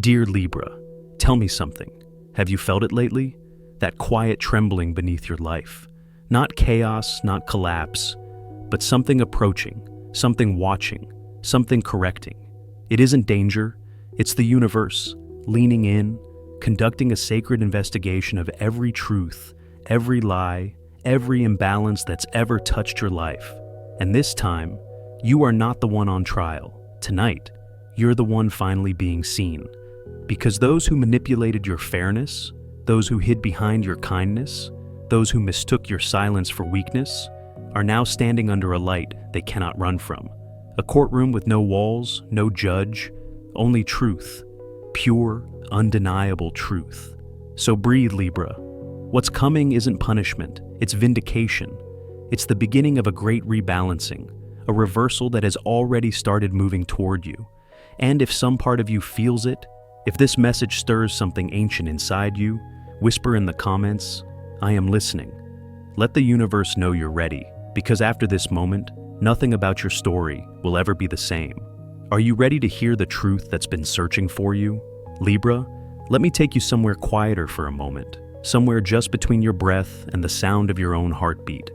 Dear Libra, tell me something. Have you felt it lately? That quiet trembling beneath your life. Not chaos, not collapse, but something approaching, something watching, something correcting. It isn't danger, it's the universe, leaning in, conducting a sacred investigation of every truth, every lie, every imbalance that's ever touched your life. And this time, you are not the one on trial. Tonight, you're the one finally being seen. Because those who manipulated your fairness, those who hid behind your kindness, those who mistook your silence for weakness, are now standing under a light they cannot run from. A courtroom with no walls, no judge, only truth. Pure, undeniable truth. So breathe, Libra. What's coming isn't punishment, it's vindication. It's the beginning of a great rebalancing, a reversal that has already started moving toward you. And if some part of you feels it, if this message stirs something ancient inside you, whisper in the comments, "I am listening." Let the universe know you're ready, because after this moment, nothing about your story will ever be the same. Are you ready to hear the truth that's been searching for you? Libra, let me take you somewhere quieter for a moment, somewhere just between your breath and the sound of your own heartbeat.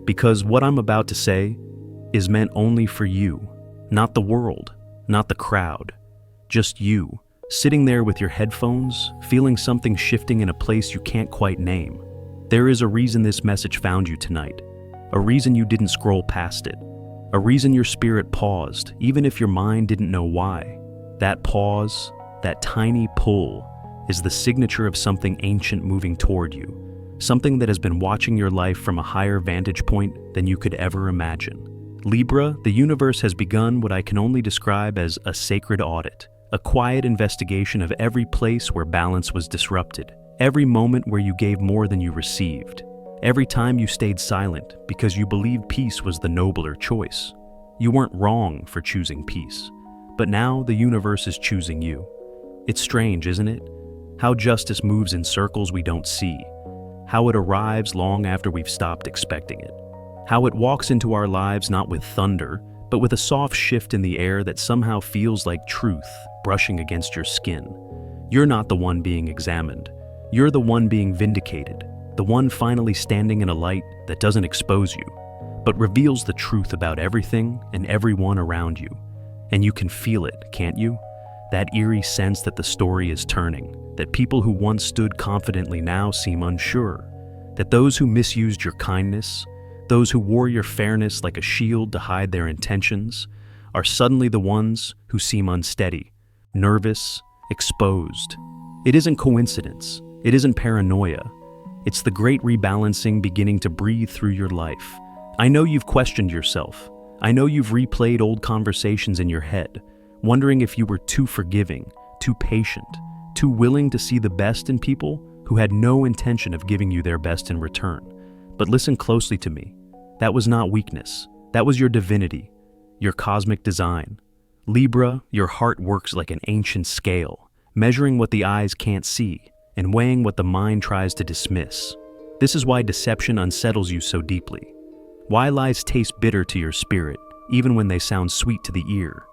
Because what I'm about to say is meant only for you, not the world, not the crowd, just you. Sitting there with your headphones, feeling something shifting in a place you can't quite name. There is a reason this message found you tonight. A reason you didn't scroll past it. A reason your spirit paused, even if your mind didn't know why. That pause, that tiny pull, is the signature of something ancient moving toward you. Something that has been watching your life from a higher vantage point than you could ever imagine. Libra, the universe has begun what I can only describe as a sacred audit. A quiet investigation of every place where balance was disrupted, every moment where you gave more than you received, every time you stayed silent because you believed peace was the nobler choice. You weren't wrong for choosing peace, but now the universe is choosing you. It's strange, isn't it? How justice moves in circles we don't see, how it arrives long after we've stopped expecting it, how it walks into our lives not with thunder, but with a soft shift in the air that somehow feels like truth brushing against your skin. You're not the one being examined. You're the one being vindicated, the one finally standing in a light that doesn't expose you, but reveals the truth about everything and everyone around you. And you can feel it, can't you? That eerie sense that the story is turning, that people who once stood confidently now seem unsure, that those who misused your kindness, those who wore your fairness like a shield to hide their intentions, are suddenly the ones who seem unsteady, nervous, exposed. It isn't coincidence. It isn't paranoia. It's the great rebalancing beginning to breathe through your life. I know you've questioned yourself. I know you've replayed old conversations in your head, wondering if you were too forgiving, too patient, too willing to see the best in people who had no intention of giving you their best in return. But listen closely to me. That was not weakness. That was your divinity, your cosmic design. Libra, your heart works like an ancient scale, measuring what the eyes can't see and weighing what the mind tries to dismiss. This is why deception unsettles you so deeply. Why lies taste bitter to your spirit, even when they sound sweet to the ear.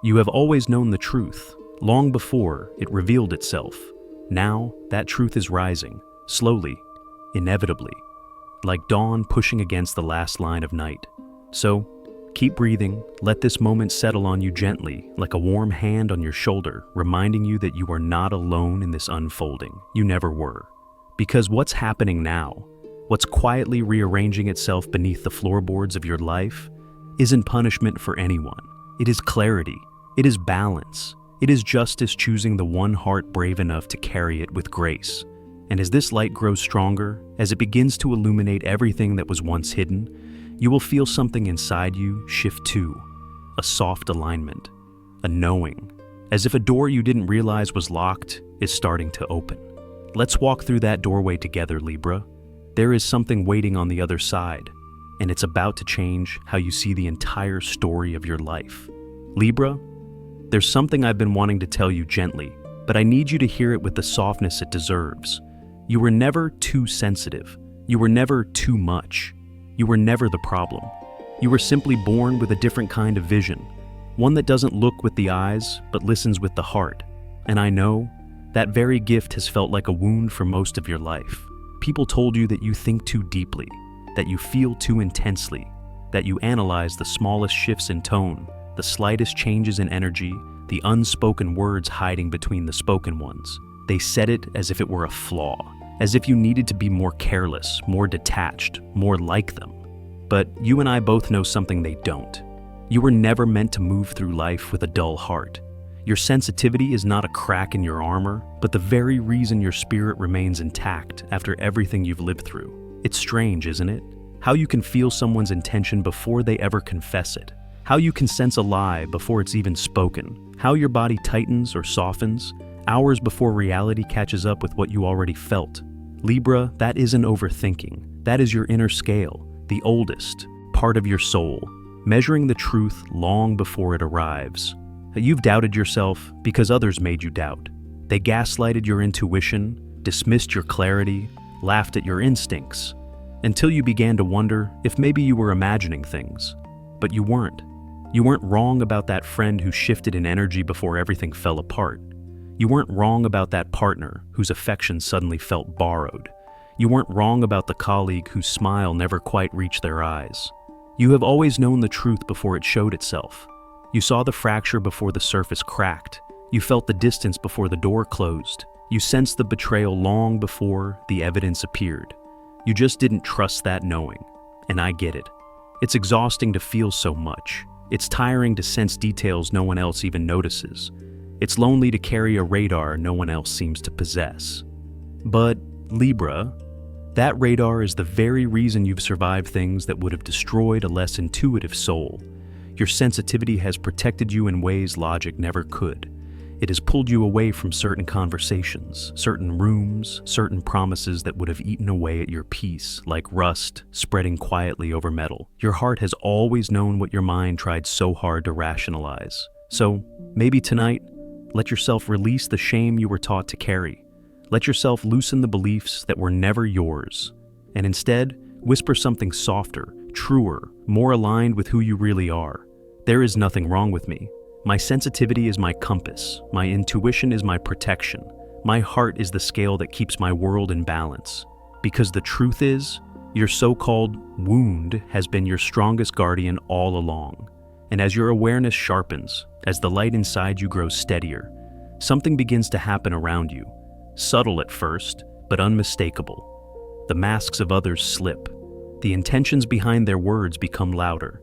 You have always known the truth, long before it revealed itself. Now, that truth is rising, slowly, inevitably, like dawn pushing against the last line of night. So, keep breathing, let this moment settle on you gently, like a warm hand on your shoulder, reminding you that you are not alone in this unfolding. You never were. Because what's happening now, what's quietly rearranging itself beneath the floorboards of your life, isn't punishment for anyone. It is clarity. It is balance. It is justice choosing the one heart brave enough to carry it with grace. And as this light grows stronger, as it begins to illuminate everything that was once hidden, you will feel something inside you shift too. A soft alignment, a knowing, as if a door you didn't realize was locked is starting to open. Let's walk through that doorway together, Libra. There is something waiting on the other side, and it's about to change how you see the entire story of your life. Libra, there's something I've been wanting to tell you gently, but I need you to hear it with the softness it deserves. You were never too sensitive. You were never too much. You were never the problem. You were simply born with a different kind of vision, one that doesn't look with the eyes, but listens with the heart. And I know that very gift has felt like a wound for most of your life. People told you that you think too deeply, that you feel too intensely, that you analyze the smallest shifts in tone, the slightest changes in energy, the unspoken words hiding between the spoken ones. They said it as if it were a flaw, as if you needed to be more careless, more detached, more like them. But you and I both know something they don't. You were never meant to move through life with a dull heart. Your sensitivity is not a crack in your armor, but the very reason your spirit remains intact after everything you've lived through. It's strange, isn't it? How you can feel someone's intention before they ever confess it. How you can sense a lie before it's even spoken. How your body tightens or softens hours before reality catches up with what you already felt. Libra, that isn't overthinking. That is your inner scale, the oldest part of your soul, measuring the truth long before it arrives. You've doubted yourself because others made you doubt. They gaslighted your intuition, dismissed your clarity, laughed at your instincts, until you began to wonder if maybe you were imagining things. But you weren't. You weren't wrong about that friend who shifted in energy before everything fell apart. You weren't wrong about that partner whose affection suddenly felt borrowed. You weren't wrong about the colleague whose smile never quite reached their eyes. You have always known the truth before it showed itself. You saw the fracture before the surface cracked. You felt the distance before the door closed. You sensed the betrayal long before the evidence appeared. You just didn't trust that knowing. And I get it. It's exhausting to feel so much. It's tiring to sense details no one else even notices. It's lonely to carry a radar no one else seems to possess. But, Libra, that radar is the very reason you've survived things that would have destroyed a less intuitive soul. Your sensitivity has protected you in ways logic never could. It has pulled you away from certain conversations, certain rooms, certain promises that would have eaten away at your peace, like rust spreading quietly over metal. Your heart has always known what your mind tried so hard to rationalize. So, maybe tonight, let yourself release the shame you were taught to carry. Let yourself loosen the beliefs that were never yours, and instead, whisper something softer, truer, more aligned with who you really are. There is nothing wrong with me. My sensitivity is my compass. My intuition is my protection. My heart is the scale that keeps my world in balance. Because the truth is, your so-called wound has been your strongest guardian all along. And as your awareness sharpens, as the light inside you grows steadier, something begins to happen around you. Subtle at first, but unmistakable. The masks of others slip. The intentions behind their words become louder.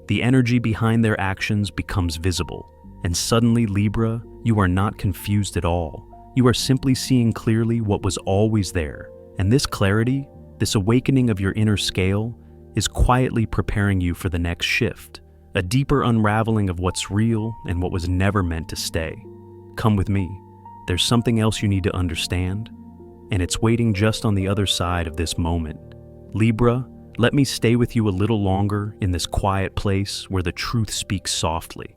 The energy behind their actions becomes visible. And suddenly, Libra, you are not confused at all. You are simply seeing clearly what was always there. And this clarity, this awakening of your inner scale, is quietly preparing you for the next shift. A deeper unraveling of what's real and what was never meant to stay. Come with me. There's something else you need to understand, and it's waiting just on the other side of this moment. Libra, let me stay with you a little longer in this quiet place where the truth speaks softly.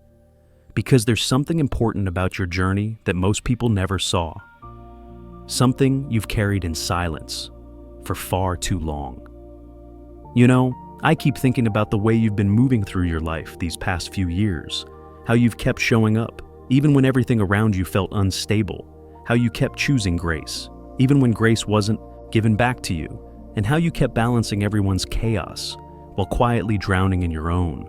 Because there's something important about your journey that most people never saw. Something you've carried in silence for far too long. You know, I keep thinking about the way you've been moving through your life these past few years. How you've kept showing up, even when everything around you felt unstable. How you kept choosing grace, even when grace wasn't given back to you. And how you kept balancing everyone's chaos while quietly drowning in your own.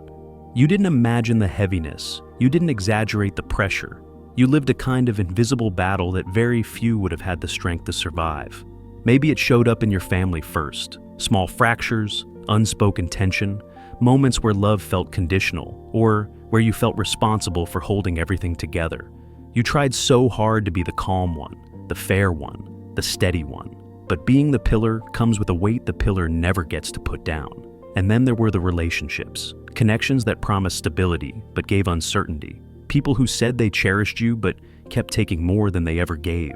You didn't imagine the heaviness. You didn't exaggerate the pressure. You lived a kind of invisible battle that very few would have had the strength to survive. Maybe it showed up in your family first. Small fractures, unspoken tension, moments where love felt conditional, or where you felt responsible for holding everything together. You tried so hard to be the calm one, the fair one, the steady one. But being the pillar comes with a weight the pillar never gets to put down. And then there were the relationships, connections that promised stability but gave uncertainty. People who said they cherished you but kept taking more than they ever gave.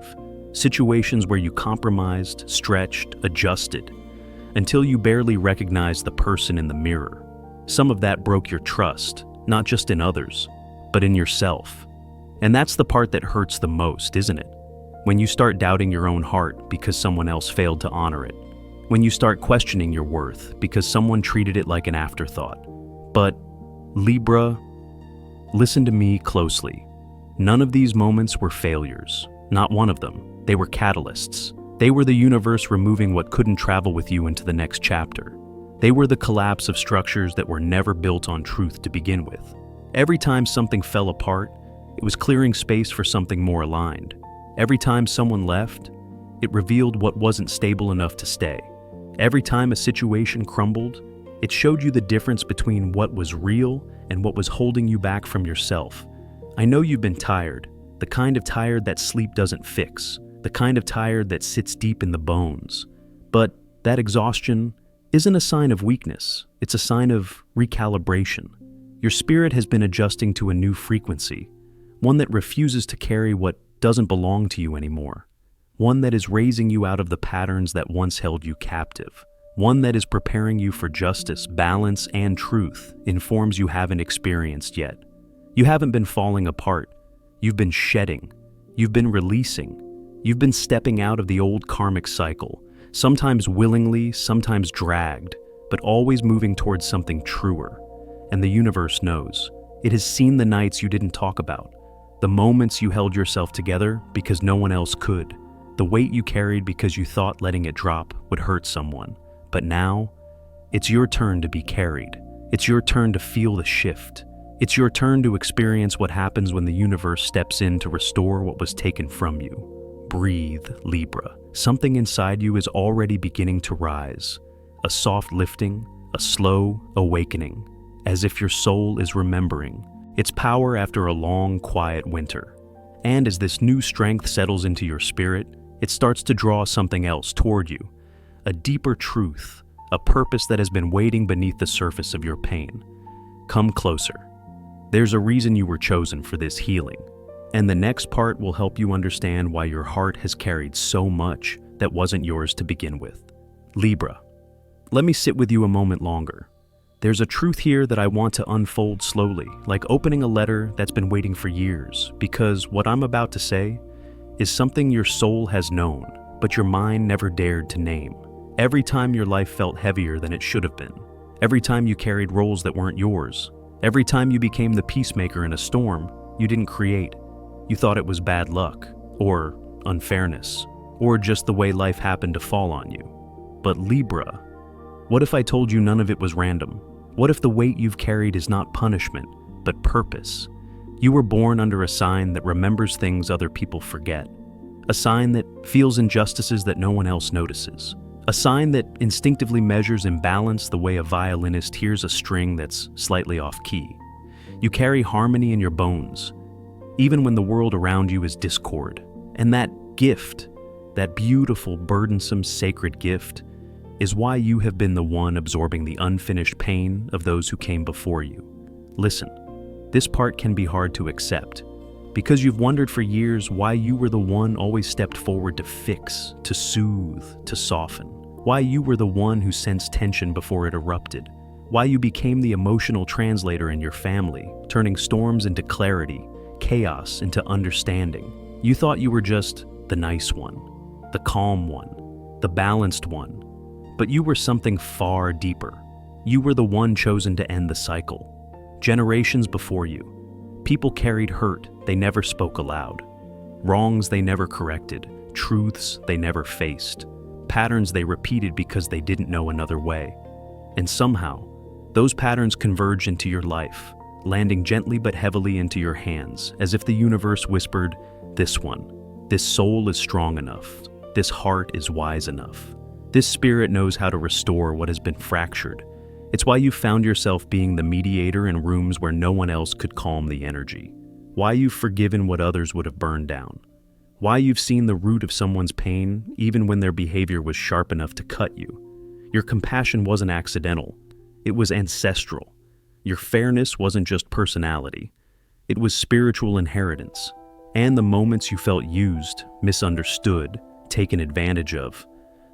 Situations where you compromised, stretched, adjusted, until you barely recognized the person in the mirror. Some of that broke your trust, not just in others, but in yourself. And that's the part that hurts the most, isn't it? When you start doubting your own heart because someone else failed to honor it. When you start questioning your worth because someone treated it like an afterthought. But, Libra, listen to me closely. None of these moments were failures. Not one of them. They were catalysts. They were the universe removing what couldn't travel with you into the next chapter. They were the collapse of structures that were never built on truth to begin with. Every time something fell apart, it was clearing space for something more aligned. Every time someone left, it revealed what wasn't stable enough to stay. Every time a situation crumbled, it showed you the difference between what was real and what was holding you back from yourself. I know you've been tired, the kind of tired that sleep doesn't fix, the kind of tired that sits deep in the bones. But that exhaustion isn't a sign of weakness, it's a sign of recalibration. Your spirit has been adjusting to a new frequency, one that refuses to carry what doesn't belong to you anymore, one that is raising you out of the patterns that once held you captive, one that is preparing you for justice, balance, and truth in forms you haven't experienced yet. You haven't been falling apart, you've been shedding, you've been releasing, you've been stepping out of the old karmic cycle, sometimes willingly, sometimes dragged, but always moving towards something truer. And the universe knows. It has seen the nights you didn't talk about, the moments you held yourself together because no one else could, the weight you carried because you thought letting it drop would hurt someone. But now, it's your turn to be carried. It's your turn to feel the shift. It's your turn to experience what happens when the universe steps in to restore what was taken from you. Breathe, Libra. Something inside you is already beginning to rise. A soft lifting, a slow awakening, as if your soul is remembering its power after a long, quiet winter. And as this new strength settles into your spirit, it starts to draw something else toward you. A deeper truth, a purpose that has been waiting beneath the surface of your pain. Come closer. There's a reason you were chosen for this healing. And the next part will help you understand why your heart has carried so much that wasn't yours to begin with. Libra, let me sit with you a moment longer. There's a truth here that I want to unfold slowly, like opening a letter that's been waiting for years, because what I'm about to say is something your soul has known, but your mind never dared to name. Every time your life felt heavier than it should have been, every time you carried roles that weren't yours, every time you became the peacemaker in a storm you didn't create, you thought it was bad luck, or unfairness, or just the way life happened to fall on you. But Libra, what if I told you none of it was random? What if the weight you've carried is not punishment, but purpose? You were born under a sign that remembers things other people forget, a sign that feels injustices that no one else notices, a sign that instinctively measures imbalance the way a violinist hears a string that's slightly off key. You carry harmony in your bones, even when the world around you is discord. And that gift, that beautiful, burdensome, sacred gift, is why you have been the one absorbing the unfinished pain of those who came before you. Listen, this part can be hard to accept, because you've wondered for years why you were the one always stepped forward to fix, to soothe, to soften, why you were the one who sensed tension before it erupted, why you became the emotional translator in your family, turning storms into clarity, chaos into understanding. You thought you were just the nice one, the calm one, the balanced one, but you were something far deeper. You were the one chosen to end the cycle. Generations before you, people carried hurt they never spoke aloud, wrongs they never corrected, truths they never faced, patterns they repeated because they didn't know another way. And somehow, those patterns converged into your life, landing gently but heavily into your hands, as if the universe whispered, "This one, this soul is strong enough, this heart is wise enough. This spirit knows how to restore what has been fractured." It's why you found yourself being the mediator in rooms where no one else could calm the energy. Why you've forgiven what others would have burned down. Why you've seen the root of someone's pain even when their behavior was sharp enough to cut you. Your compassion wasn't accidental. It was ancestral. Your fairness wasn't just personality. It was spiritual inheritance. And the moments you felt used, misunderstood, taken advantage of,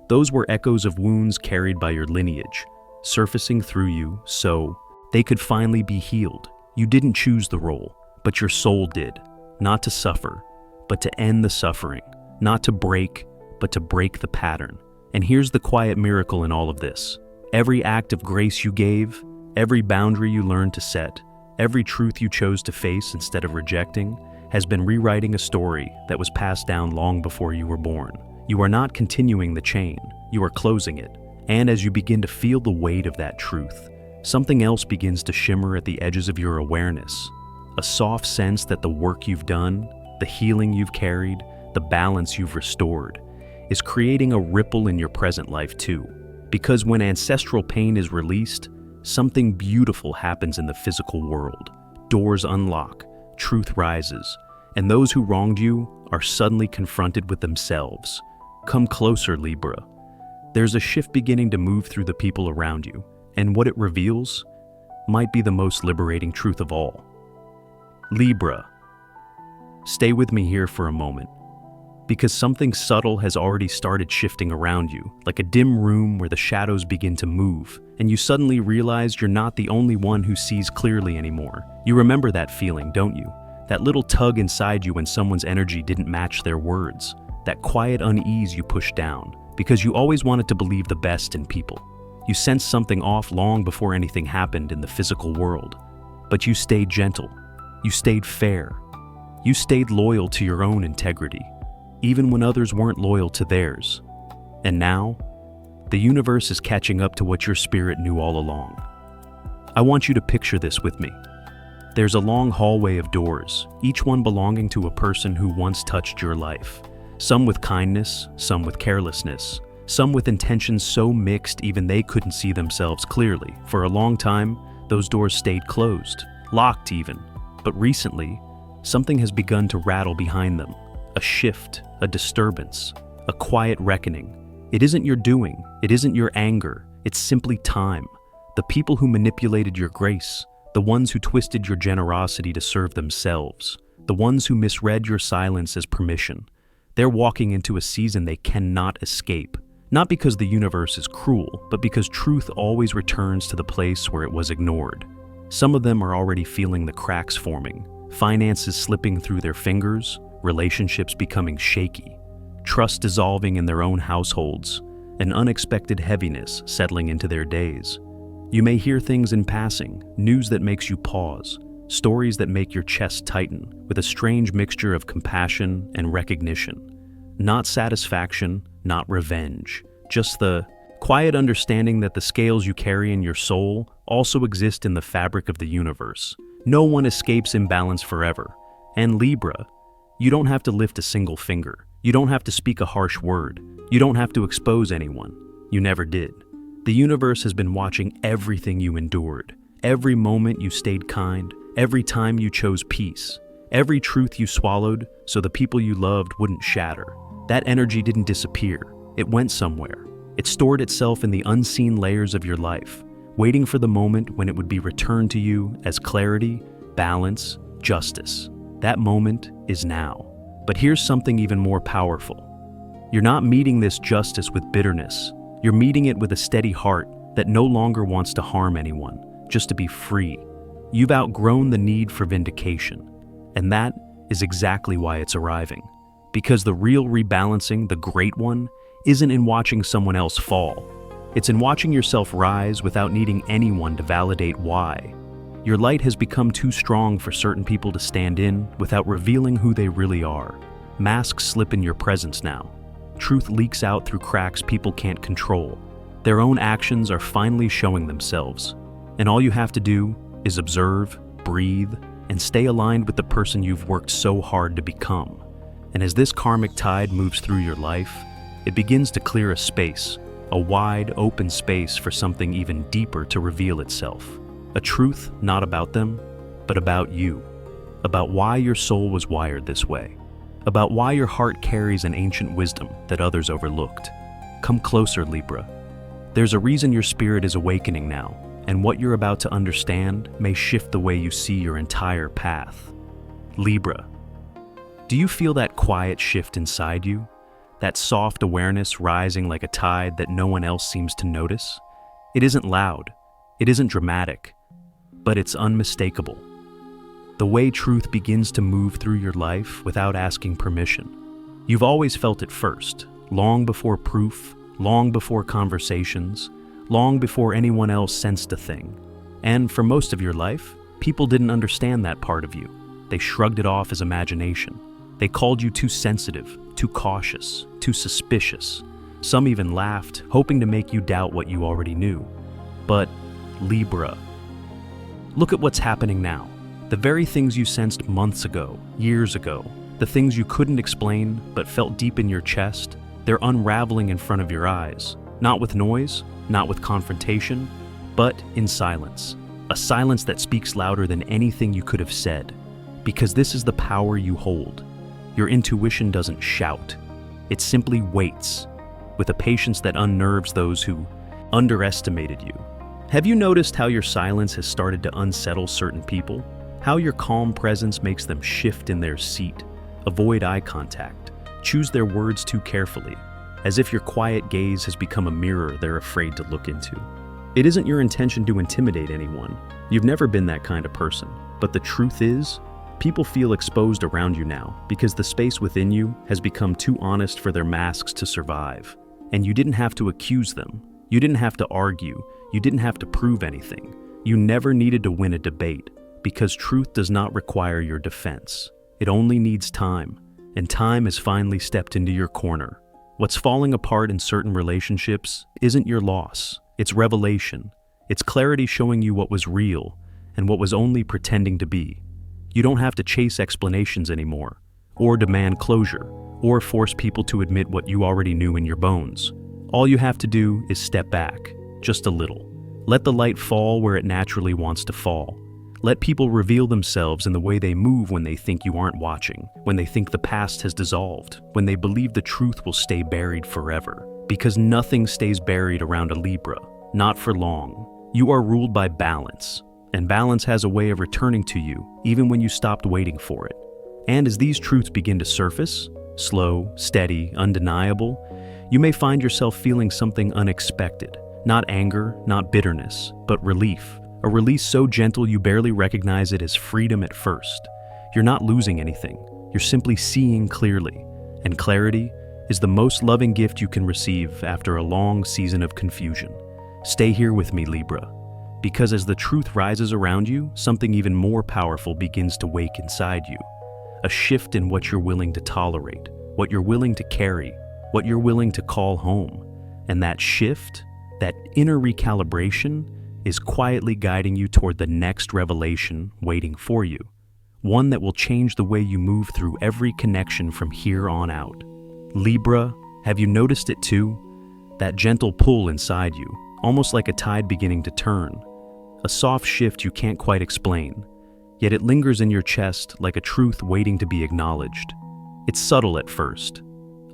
those were echoes of wounds carried by your lineage, surfacing through you so they could finally be healed. You didn't choose the role, but your soul did, not to suffer, but to end the suffering, not to break, but to break the pattern. And here's the quiet miracle in all of this. Every act of grace you gave, every boundary you learned to set, every truth you chose to face instead of rejecting, has been rewriting a story that was passed down long before you were born. You are not continuing the chain, you are closing it. And as you begin to feel the weight of that truth, something else begins to shimmer at the edges of your awareness. A soft sense that the work you've done, the healing you've carried, the balance you've restored, is creating a ripple in your present life too. Because when ancestral pain is released, something beautiful happens in the physical world. Doors unlock, truth rises, and those who wronged you are suddenly confronted with themselves. Come closer, Libra. There's a shift beginning to move through the people around you, and what it reveals might be the most liberating truth of all. Libra, stay with me here for a moment, because something subtle has already started shifting around you, like a dim room where the shadows begin to move, and you suddenly realize you're not the only one who sees clearly anymore. You remember that feeling, don't you? That little tug inside you when someone's energy didn't match their words. That quiet unease you pushed down, because you always wanted to believe the best in people. You sensed something off long before anything happened in the physical world. But you stayed gentle. You stayed fair. You stayed loyal to your own integrity, even when others weren't loyal to theirs. And now, the universe is catching up to what your spirit knew all along. I want you to picture this with me. There's a long hallway of doors, each one belonging to a person who once touched your life. Some with kindness, some with carelessness, some with intentions so mixed even they couldn't see themselves clearly. For a long time, those doors stayed closed, locked even. But recently, something has begun to rattle behind them. A shift, a disturbance, a quiet reckoning. It isn't your doing, it isn't your anger, it's simply time. The people who manipulated your grace, the ones who twisted your generosity to serve themselves, the ones who misread your silence as permission. They're walking into a season they cannot escape. Not because the universe is cruel, but because truth always returns to the place where it was ignored. Some of them are already feeling the cracks forming, finances slipping through their fingers, relationships becoming shaky, trust dissolving in their own households, an unexpected heaviness settling into their days. You may hear things in passing, news that makes you pause, stories that make your chest tighten, with a strange mixture of compassion and recognition. Not satisfaction, not revenge, just the quiet understanding that the scales you carry in your soul also exist in the fabric of the universe. No one escapes imbalance forever. And Libra, you don't have to lift a single finger. You don't have to speak a harsh word. You don't have to expose anyone. You never did. The universe has been watching everything you endured, every moment you stayed kind, every time you chose peace, every truth you swallowed so the people you loved wouldn't shatter. That energy didn't disappear. It went somewhere. It stored itself in the unseen layers of your life, waiting for the moment when it would be returned to you as clarity, balance, justice. That moment is now. But here's something even more powerful. You're not meeting this justice with bitterness. You're meeting it with a steady heart that no longer wants to harm anyone, just to be free. You've outgrown the need for vindication. And that is exactly why it's arriving. Because the real rebalancing, the great one, isn't in watching someone else fall. It's in watching yourself rise without needing anyone to validate why. Your light has become too strong for certain people to stand in without revealing who they really are. Masks slip in your presence now. Truth leaks out through cracks people can't control. Their own actions are finally showing themselves. And all you have to do is observe, breathe, and stay aligned with the person you've worked so hard to become. And as this karmic tide moves through your life, it begins to clear a space, a wide, open space for something even deeper to reveal itself. A truth not about them, but about you. About why your soul was wired this way. About why your heart carries an ancient wisdom that others overlooked. Come closer, Libra. There's a reason your spirit is awakening now, and what you're about to understand may shift the way you see your entire path. Libra, do you feel that quiet shift inside you? That soft awareness rising like a tide that no one else seems to notice? It isn't loud, it isn't dramatic, but it's unmistakable. The way truth begins to move through your life without asking permission. You've always felt it first, long before proof, long before conversations, long before anyone else sensed a thing. And for most of your life, people didn't understand that part of you. they shrugged it off as imagination. They called you too sensitive, too cautious, too suspicious. Some even laughed, hoping to make you doubt what you already knew. But Libra, look at what's happening now. The very things you sensed months ago, years ago, the things you couldn't explain but felt deep in your chest, they're unraveling in front of your eyes. Not with noise, not with confrontation, but in silence. A silence that speaks louder than anything you could have said. Because this is the power you hold. Your intuition doesn't shout. It simply waits, with a patience that unnerves those who underestimated you. Have you noticed how your silence has started to unsettle certain people? How your calm presence makes them shift in their seat, avoid eye contact, choose their words too carefully, as if your quiet gaze has become a mirror they're afraid to look into. It isn't your intention to intimidate anyone. You've never been that kind of person. But the truth is, people feel exposed around you now because the space within you has become too honest for their masks to survive. And you didn't have to accuse them. You didn't have to argue. You didn't have to prove anything. You never needed to win a debate because truth does not require your defense. It only needs time, and time has finally stepped into your corner. What's falling apart in certain relationships isn't your loss. It's revelation. It's clarity showing you what was real and what was only pretending to be. You don't have to chase explanations anymore, or demand closure, or force people to admit what you already knew in your bones. All you have to do is step back, just a little. Let the light fall where it naturally wants to fall. Let people reveal themselves in the way they move when they think you aren't watching, when they think the past has dissolved, when they believe the truth will stay buried forever. Because nothing stays buried around a Libra, not for long. You are ruled by balance, and balance has a way of returning to you even when you stopped waiting for it. And as these truths begin to surface, slow, steady, undeniable, you may find yourself feeling something unexpected. Not anger, not bitterness, but relief. A release so gentle you barely recognize it as freedom at first. You're not losing anything. You're simply seeing clearly. And clarity is the most loving gift you can receive after a long season of confusion. Stay here with me, Libra, because as the truth rises around you, something even more powerful begins to wake inside you. A shift in what you're willing to tolerate, what you're willing to carry, what you're willing to call home. And that shift, that inner recalibration, is quietly guiding you toward the next revelation waiting for you. One that will change the way you move through every connection from here on out. Libra, have you noticed it too? That gentle pull inside you, almost like a tide beginning to turn. A soft shift you can't quite explain, yet it lingers in your chest like a truth waiting to be acknowledged. It's subtle at first.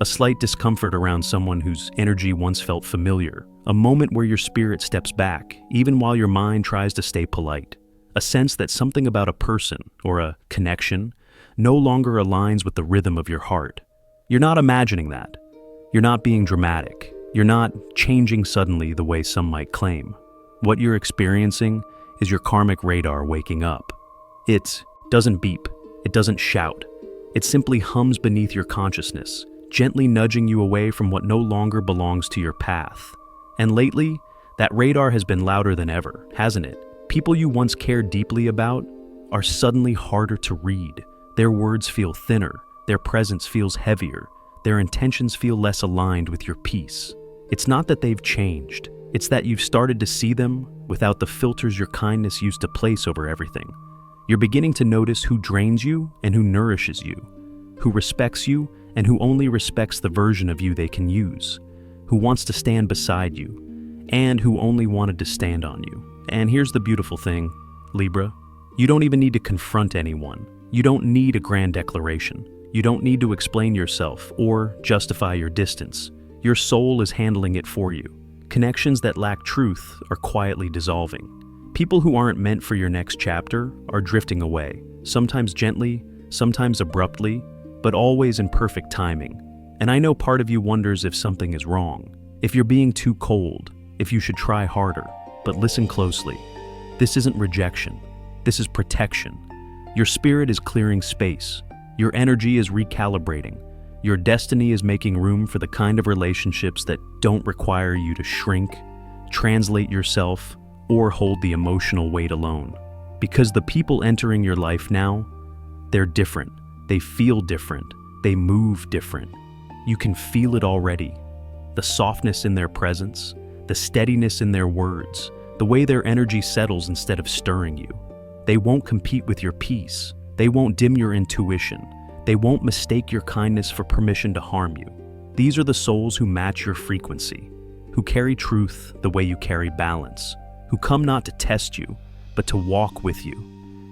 A slight discomfort around someone whose energy once felt familiar. A moment where your spirit steps back, even while your mind tries to stay polite. A sense that something about a person, or a connection, no longer aligns with the rhythm of your heart. You're not imagining that. You're not being dramatic. You're not changing suddenly the way some might claim. What you're experiencing is your karmic radar waking up. It doesn't beep. It doesn't shout. It simply hums beneath your consciousness, gently nudging you away from what no longer belongs to your path. And lately, that radar has been louder than ever, hasn't it? People you once cared deeply about are suddenly harder to read. Their words feel thinner, their presence feels heavier, their intentions feel less aligned with your peace. It's not that they've changed, it's that you've started to see them without the filters your kindness used to place over everything. You're beginning to notice who drains you and who nourishes you, who respects you and who only respects the version of you they can use, who wants to stand beside you, and who only wanted to stand on you. And here's the beautiful thing, Libra. You don't even need to confront anyone. You don't need a grand declaration. You don't need to explain yourself or justify your distance. Your soul is handling it for you. Connections that lack truth are quietly dissolving. People who aren't meant for your next chapter are drifting away, sometimes gently, sometimes abruptly, but always in perfect timing. And I know part of you wonders if something is wrong, if you're being too cold, if you should try harder. But listen closely. This isn't rejection. This is protection. Your spirit is clearing space. Your energy is recalibrating. Your destiny is making room for the kind of relationships that don't require you to shrink, translate yourself, or hold the emotional weight alone. Because the people entering your life now They're different. They feel different. They move different. You can feel it already. The softness in their presence, the steadiness in their words, the way their energy settles instead of stirring you. They won't compete with your peace. They won't dim your intuition. They won't mistake your kindness for permission to harm you. These are the souls who match your frequency, who carry truth the way you carry balance, who come not to test you, but to walk with you.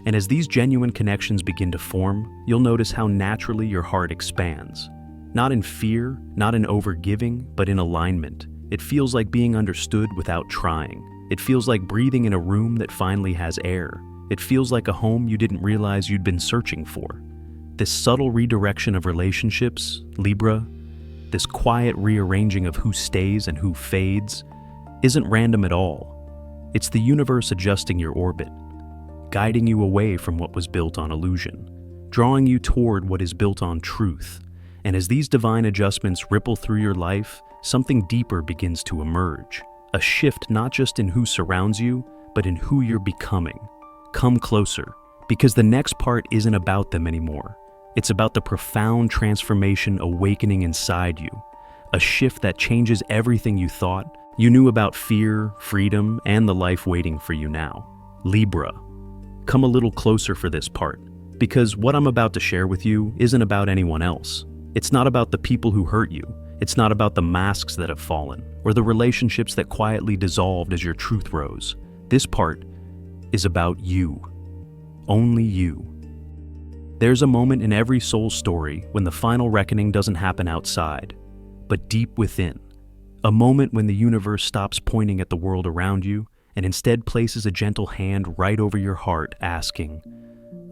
And as these genuine connections begin to form, you'll notice how naturally your heart expands. Not in fear, not in overgiving, but in alignment. It feels like being understood without trying. It feels like breathing in a room that finally has air. It feels like a home you didn't realize you'd been searching for. This subtle redirection of relationships, Libra, this quiet rearranging of who stays and who fades, isn't random at all. It's the universe adjusting your orbit, guiding you away from what was built on illusion, drawing you toward what is built on truth. And as these divine adjustments ripple through your life, something deeper begins to emerge. A shift not just in who surrounds you, but in who you're becoming. Come closer, because the next part isn't about them anymore. It's about the profound transformation awakening inside you. A shift that changes everything you thought you knew about fear, freedom, and the life waiting for you now. Libra, come a little closer for this part, because what I'm about to share with you isn't about anyone else. It's not about the people who hurt you. It's not about the masks that have fallen, or the relationships that quietly dissolved as your truth rose. This part is about you. Only you. There's a moment in every soul story when the final reckoning doesn't happen outside, but deep within. A moment when the universe stops pointing at the world around you and instead places a gentle hand right over your heart, asking,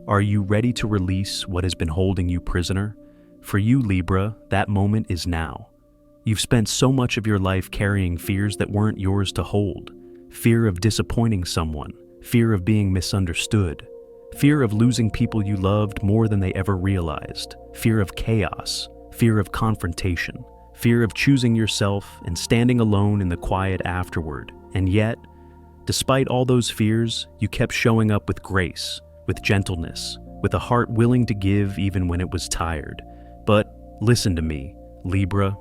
"Are you ready to release what has been holding you prisoner?" For you, Libra, that moment is now. You've spent so much of your life carrying fears that weren't yours to hold. Fear of disappointing someone, fear of being misunderstood, fear of losing people you loved more than they ever realized, fear of chaos, fear of confrontation, fear of choosing yourself and standing alone in the quiet afterward. And yet, despite all those fears, you kept showing up with grace, with gentleness, with a heart willing to give even when it was tired. But listen to me, Libra,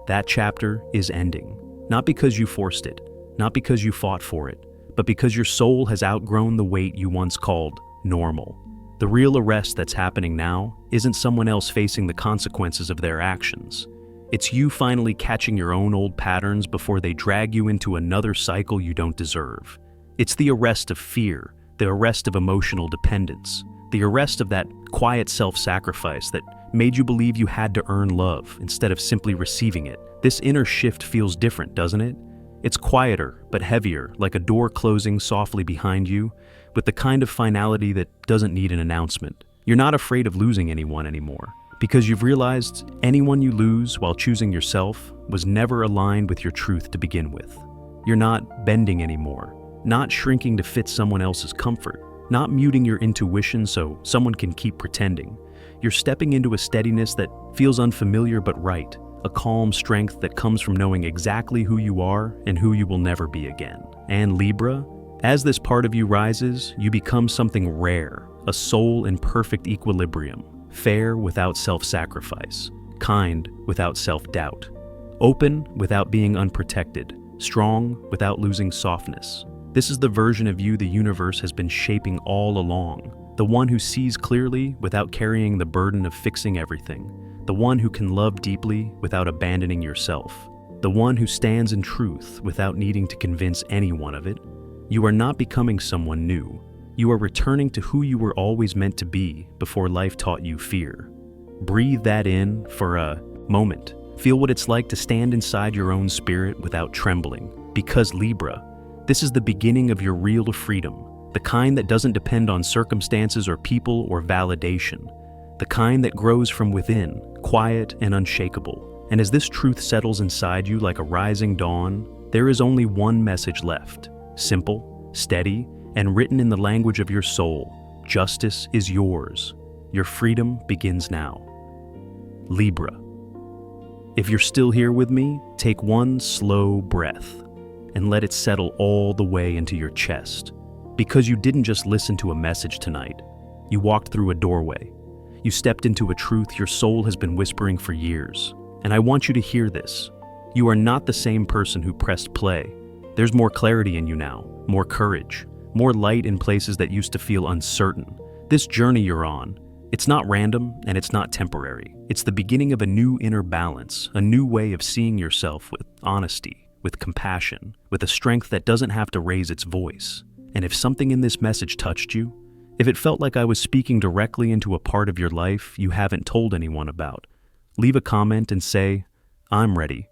that chapter is ending. Not because you forced it, not because you fought for it, but because your soul has outgrown the weight you once called normal. The real arrest that's happening now isn't someone else facing the consequences of their actions. It's you finally catching your own old patterns before they drag you into another cycle you don't deserve. It's the arrest of fear, the arrest of emotional dependence, the arrest of that quiet self-sacrifice that made you believe you had to earn love instead of simply receiving it. This inner shift feels different, doesn't it? It's quieter, but heavier, like a door closing softly behind you, with the kind of finality that doesn't need an announcement. You're not afraid of losing anyone anymore, because you've realized anyone you lose while choosing yourself was never aligned with your truth to begin with. You're not bending anymore, not shrinking to fit someone else's comfort, not muting your intuition so someone can keep pretending. You're stepping into a steadiness that feels unfamiliar but right, a calm strength that comes from knowing exactly who you are and who you will never be again. And Libra, as this part of you rises, you become something rare, a soul in perfect equilibrium, fair without self-sacrifice, kind without self-doubt, open without being unprotected, strong without losing softness. This is the version of you the universe has been shaping all along. The one who sees clearly without carrying the burden of fixing everything. The one who can love deeply without abandoning yourself. The one who stands in truth without needing to convince anyone of it. You are not becoming someone new. You are returning to who you were always meant to be before life taught you fear. Breathe that in for a moment. Feel what it's like to stand inside your own spirit without trembling. Because Libra, this is the beginning of your real freedom. The kind that doesn't depend on circumstances or people or validation. The kind that grows from within, quiet and unshakable. And as this truth settles inside you like a rising dawn, there is only one message left. Simple, steady, and written in the language of your soul. Justice is yours. Your freedom begins now. Libra. If you're still here with me, take one slow breath and let it settle all the way into your chest. Because you didn't just listen to a message tonight. You walked through a doorway, You stepped into a truth your soul has been whispering for years. And I want you to hear this. You are not the same person who pressed play. There's more clarity in you now, more courage, more light in places that used to feel uncertain. This journey you're on, it's not random and it's not temporary. It's the beginning of a new inner balance, a new way of seeing yourself with honesty, with compassion, with a strength that doesn't have to raise its voice. And if something in this message touched you, if it felt like I was speaking directly into a part of your life you haven't told anyone about, leave a comment and say, "I'm ready."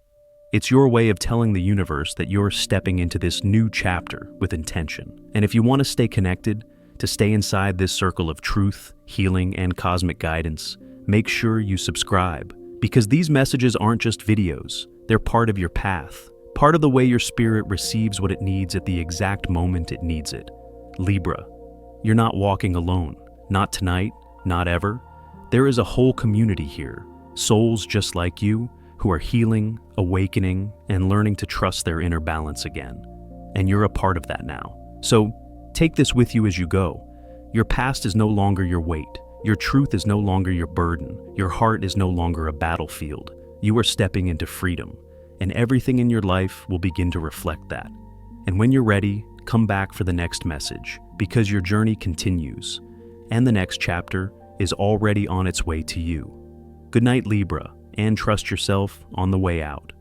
It's your way of telling the universe that you're stepping into this new chapter with intention. And if you want to stay connected, to stay inside this circle of truth, healing, and cosmic guidance, make sure you subscribe. Because these messages aren't just videos, they're part of your path, part of the way your spirit receives what it needs at the exact moment it needs it. Libra, you're not walking alone. Not tonight, not ever. There is a whole community here, souls just like you, who are healing, awakening, and learning to trust their inner balance again. And you're a part of that now. So take this with you as you go. Your past is no longer your weight. Your truth is no longer your burden. Your heart is no longer a battlefield. You are stepping into freedom, and everything in your life will begin to reflect that. And when you're ready, come back for the next message, because your journey continues, and the next chapter is already on its way to you. Good night, Libra, and trust yourself on the way out.